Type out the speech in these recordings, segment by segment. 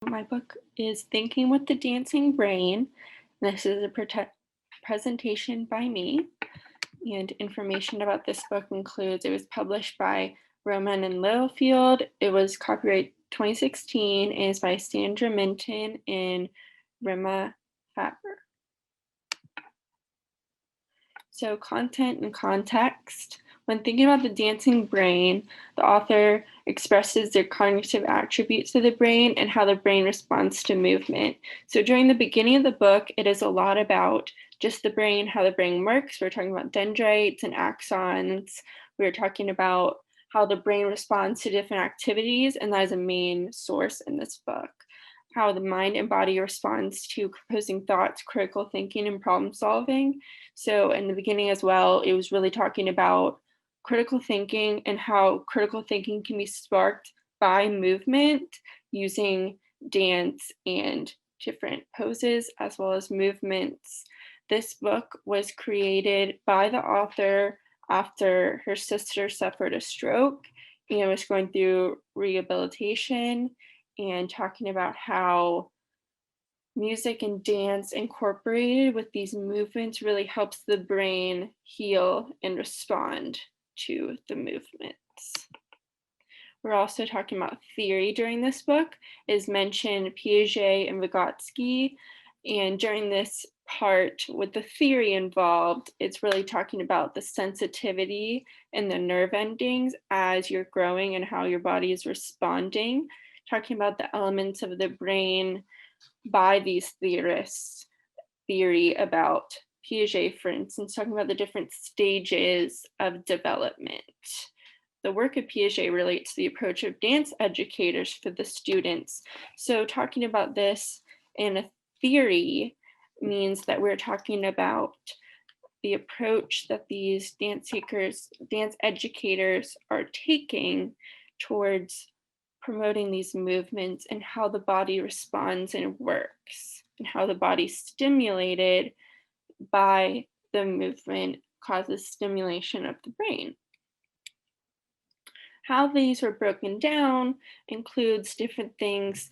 My book is Thinking with the Dancing Brain. This is a presentation by me, and information about this book includes it was published by Rowman and Littlefield. It was copyright 2016 and is by Sandra Minton and Rima Faber. So, content and context. When thinking about the dancing brain, the author expresses their cognitive attributes of the brain and how the brain responds to movement. So, during the beginning of the book, it is a lot about just the brain, how the brain works. We're talking about dendrites and axons. We're talking about how the brain responds to different activities, and that is a main source in this book. How the mind and body responds to composing thoughts, critical thinking, and problem solving. So in the beginning as well, it was really talking about critical thinking and how critical thinking can be sparked by movement using dance and different poses as well as movements. This book was created by the author after her sister suffered a stroke and was going through rehabilitation and talking about how music and dance incorporated with these movements really helps the brain heal and respond to the movements. We're also talking about theory during this book. Is mentioned Piaget and Vygotsky, and during this part with the theory involved, it's really talking about the sensitivity and the nerve endings as you're growing and how your body is responding, talking about the elements of the brain by these theorists. Theory about Piaget, for instance, talking about the different stages of development. The work of Piaget relates to the approach of dance educators for the students. So talking about this in a theory means that we're talking about the approach that these dance educators are taking towards promoting these movements and how the body responds and works, and how the body stimulated by the movement causes stimulation of the brain. How these are broken down includes different things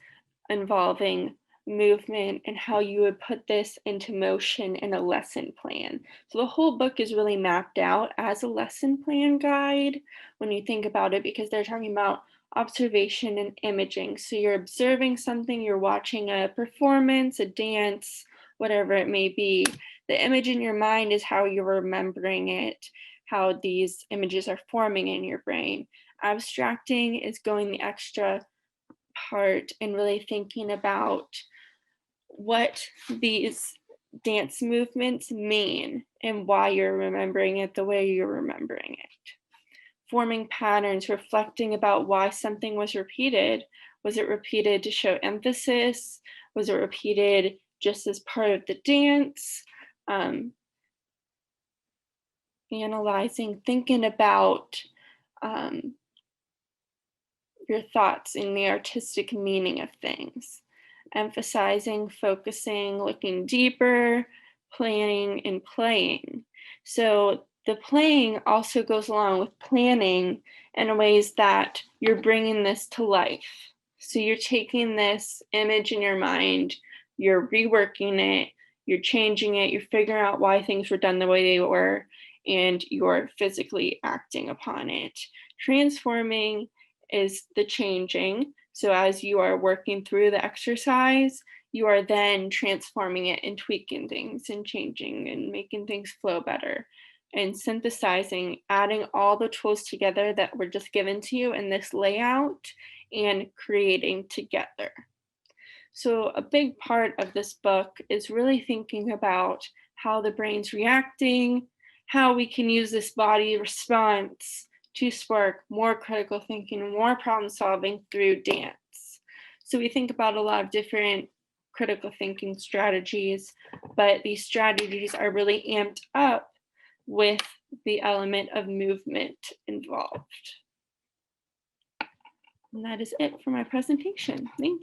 involving movement and how you would put this into motion in a lesson plan. So the whole book is really mapped out as a lesson plan guide when you think about it, because they're talking about observation and imaging. So you're observing something, you're watching a performance, a dance, whatever it may be. The image in your mind is how you're remembering it, how these images are forming in your brain. Abstracting is going the extra part and really thinking about what these dance movements mean and why you're remembering it the way you're remembering it. Forming patterns, reflecting about why something was repeated. Was it repeated to show emphasis? Was it repeated just as part of the dance? Analyzing, thinking about your thoughts in the artistic meaning of things. Emphasizing, focusing, looking deeper, planning, and playing. So the playing also goes along with planning in ways that you're bringing this to life. So you're taking this image in your mind, you're reworking it, you're changing it, you're figuring out why things were done the way they were, and you're physically acting upon it. Transforming is the changing. So as you are working through the exercise, you are then transforming it and tweaking things and changing and making things flow better. And synthesizing, adding all the tools together that were just given to you in this layout and creating together. So a big part of this book is really thinking about how the brain's reacting, how we can use this body response to spark more critical thinking, more problem solving through dance. So we think about a lot of different critical thinking strategies, but these strategies are really amped up with the element of movement involved. And that is it for my presentation. Thank you.